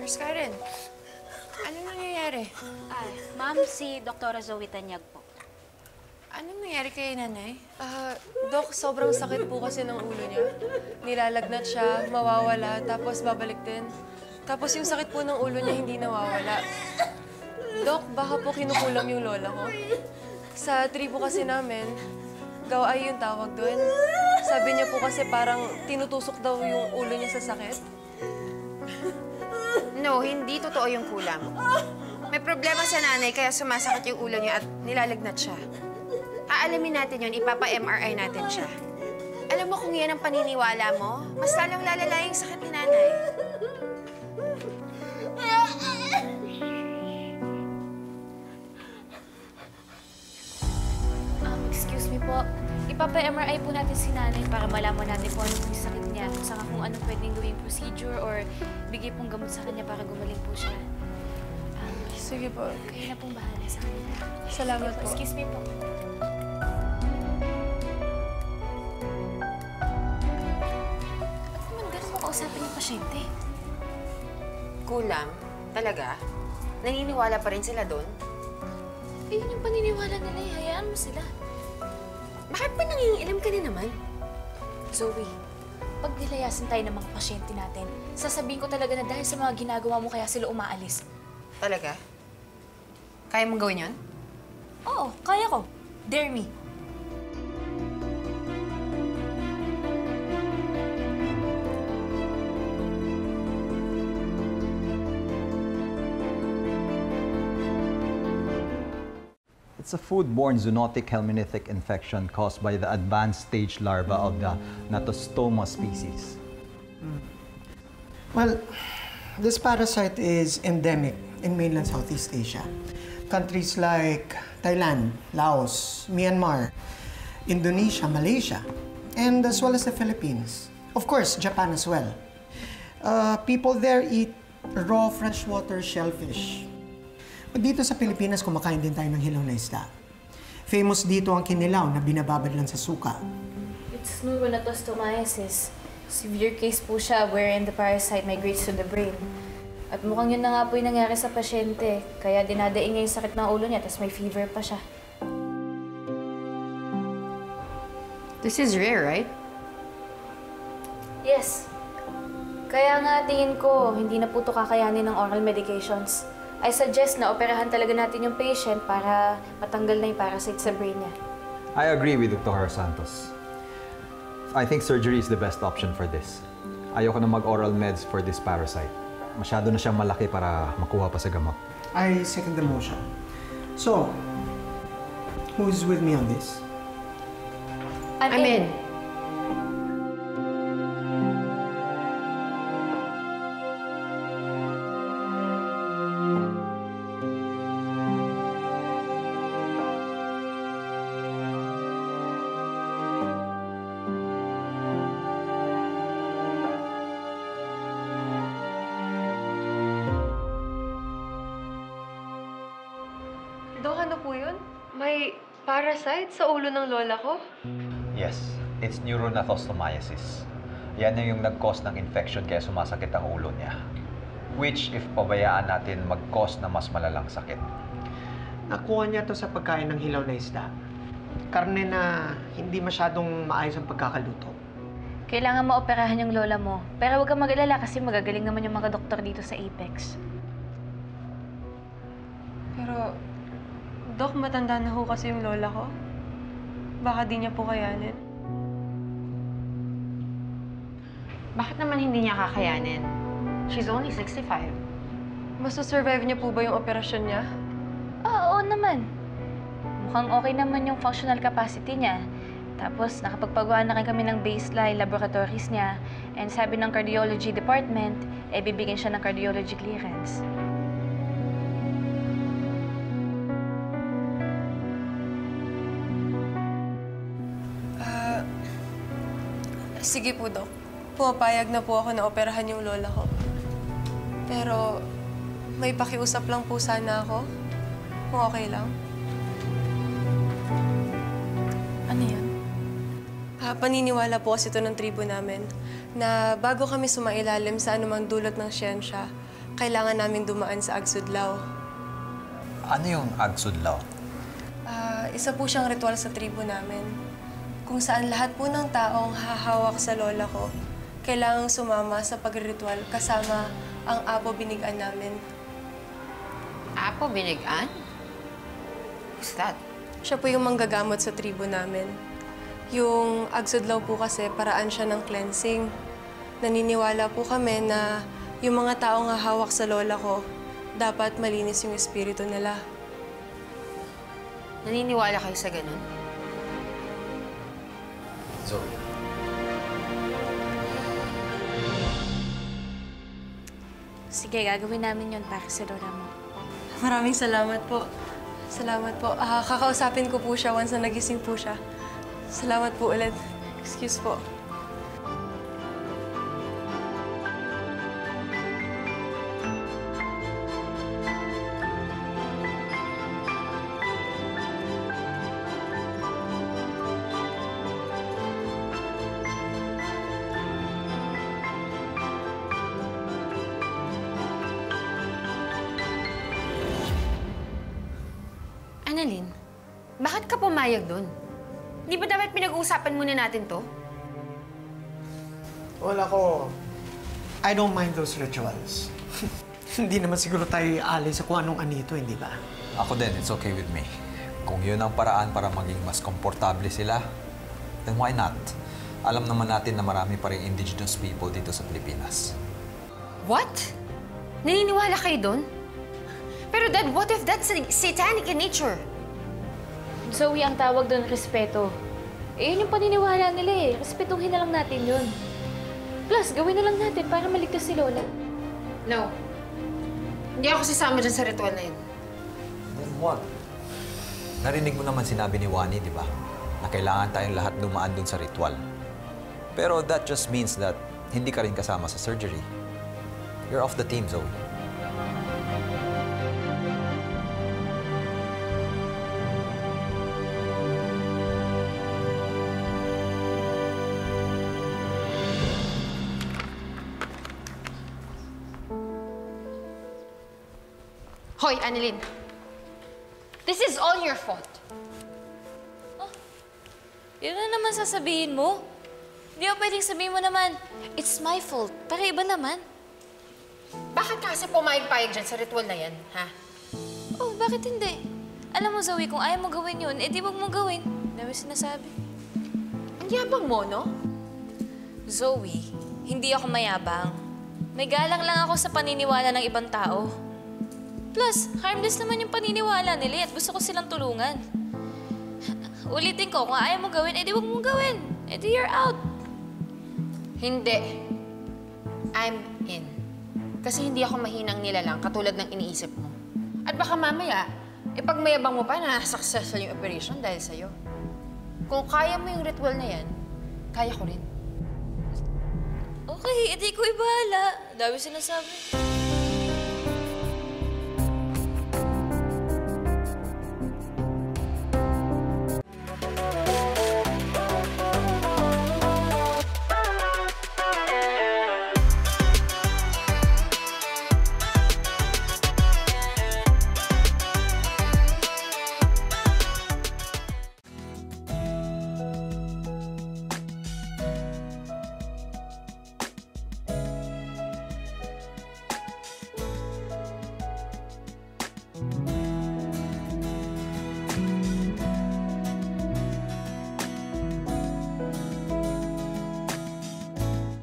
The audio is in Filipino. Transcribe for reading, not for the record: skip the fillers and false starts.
Nurse Karen, ano nangyayari? Ma'am, si Dr. Zoe Tanyag po. Anong nangyari kay nanay? Dok, sobrang sakit po kasi ng ulo niya. Nilalagnat siya, mawawala, tapos babalik din. Tapos yung sakit po ng ulo niya hindi nawawala. Dok, baka po kinukulam yung lola ko. Sa tribo kasi namin, gaway yung tawag doon. Sabi niya po kasi parang tinutusok daw yung ulo niya sa sakit. No, hindi totoo yung kulam. May problema sa nanay kaya sumasakit yung ulo niya at nilalagnat siya. Aalamin natin yun, ipapa-MRI natin siya. Alam mo kung yan ang paniniwala mo, mas lalong lalala yung sakit ni nanay. Excuse me po. Ipapa-MRI po natin si nanay para malaman natin kung ano yung sakit niya. Saka kung ano pwedeng gawing procedure or bigay pong gamot sa kanya para gumaling po siya. Sige po. Kayo na pong bahala sa kanya. Salamat po. Excuse me po. Ba't naman ganun mo kausapin yung pasyente? Kulam? Talaga? Naniniwala pa rin sila doon? Eh, yun yung paniniwala nila eh. Hayaan mo sila. Bakit ba nangingialam ka na naman? Zoe, pag nilayasan tayo ng mga pasyente natin, sasabihin ko talaga na dahil sa mga ginagawa mo kaya sila umaalis. Talaga? Kaya mong gawin yun? Oo, kaya ko. Dare me. It's a foodborne zoonotic helmintic infection caused by the advanced stage larva of the Natostoma species. Well, this parasite is endemic in mainland Southeast Asia. Countries like Thailand, Laos, Myanmar, Indonesia, Malaysia, and as well as the Philippines. Of course, Japan as well. People there eat raw freshwater shellfish. Dito sa Pilipinas, kumakain din tayo ng hilaw na isda. Famous dito ang kinilaw na binababad lang sa suka. It's neuronatostomiasis. Severe case po siya wherein the parasite migrates to the brain. At mukhang yun na nga po yung nangyari sa pasyente. Kaya dinadaing niya yung sakit ng ulo niya, tapos may fever pa siya. This is rare, right? Yes. Kaya nga tingin ko, hindi na po ito kakayanin ng oral medications. I suggest na operahan talaga natin yung patient para matanggal na yung parasite sa brain niya. I agree with Dr. Santos. I think surgery is the best option for this. Ayoko na mag-oral meds for this parasite. Masyado na siyang malaki para makuha pa sa gamot. I second the motion. So, who's with me on this? I'm in. Dok, ano po yun? May parasite sa ulo ng lola ko? Yes, it's neuronathostomiasis. Yan na yung nag-cause ng infection kaya sumasakit ang ulo niya. Which, if pabayaan natin, mag-cause na mas malalang sakit. Nakuha niya to sa pagkain ng hilaw na isda. Karne na hindi masyadong maayos ang pagkakaluto. Kailangan maoperahan yung lola mo. Pero huwag kang mag-alala kasi magagaling naman yung mga doktor dito sa Apex. Pero, Dok, matanda na ho kasi yung lola ko. Baka di niya po kayanin. Bakit naman hindi niya kakayanin? She's only 65. Masasurvive niya po ba yung operasyon niya? Oo naman. Mukhang okay naman yung functional capacity niya. Tapos, nakapagpagawa na rin kami ng baseline laboratories niya. And sabi ng cardiology department, bibigyan siya ng cardiology clearance. Sige po, Dok. Pumapayag na po ako na operahan yung lola ko. Pero, may pakiusap lang po sana ako. Kung okay lang. Ano yan? Paniniwala po kasi ito ng tribo namin na bago kami sumailalim sa anumang dulot ng siyensya, kailangan namin dumaan sa Agsudlaw. Ano yung Agsudlaw? Isa po siyang ritual sa tribo namin. Kung saan lahat po ng taong hahawak sa lola ko, kailangang sumama sa pagritual kasama ang apo binigan namin. Apo binigan? Who's that? Siya po yung manggagamot sa tribo namin. Yung Agsudlaw po kasi paraan siya ng cleansing. Naniniwala po kami na yung mga taong hahawak sa lola ko, dapat malinis yung espiritu nila. Naniniwala kayo sa ganun? Zoe. Sige, gagawin namin yun para sa lola mo. Maraming salamat po. Salamat po. Kakausapin ko po siya once na nagising po siya. Salamat po ulit. Excuse po. Annalyn, bakit ka pumayag doon? Di ba dapat pinag-uusapan muna natin to? Wala ko. I don't mind those rituals. Hindi naman siguro tayo aalis sa kung anong anito, hindi ba? Ako din, it's okay with me. Kung yun ang paraan para maging mas komportable sila, then why not? Alam naman natin na marami pa rin indigenous people dito sa Pilipinas. What? Naniniwala kayo doon? Pero Dad, what if that's satanic in nature? Zoe, ang tawag doon, respeto. Eh, yun yung paniniwala nila eh. Respetuhin na lang natin yun. Plus, gawin na lang natin para maligtas si Lola. No. Hindi ako sasama dyan sa ritual na yun. Then what? Narinig mo naman sinabi ni Wani, di ba? Na kailangan tayong lahat dumaan dun sa ritual. Pero that just means that hindi ka rin kasama sa surgery. You're off the team, Zoe. Hoy, Annalyn. This is all your fault. Yun na naman sasabihin mo. Hindi ako pwedeng sabihin mo naman, it's my fault. Para iba naman. Bakit ka kasi pumayag-payag dyan sa ritual na yan, ha? Oh, bakit hindi? Alam mo, Zoe, kung ayaw mo gawin yun, edi wag mo gawin. Dami sinasabi. Ang yabang mo, no? Zoe, hindi ako mayabang. May galang lang ako sa paniniwala ng ibang tao. Plus, harmless naman yung paniniwala nila at gusto ko silang tulungan. Ulitin ko, kung ayaw mo gawin, edi wag mo gawin. Edi you're out. Hindi. I'm in. Kasi hindi ako mahinang nilalang katulad ng iniisip mo. At baka mamaya, ipagmayabang mo pa na successful yung operation dahil sa'yo. Kung kaya mo yung ritual na yan, kaya ko rin. Okay, edi ko ibahala. Dami sinasabi.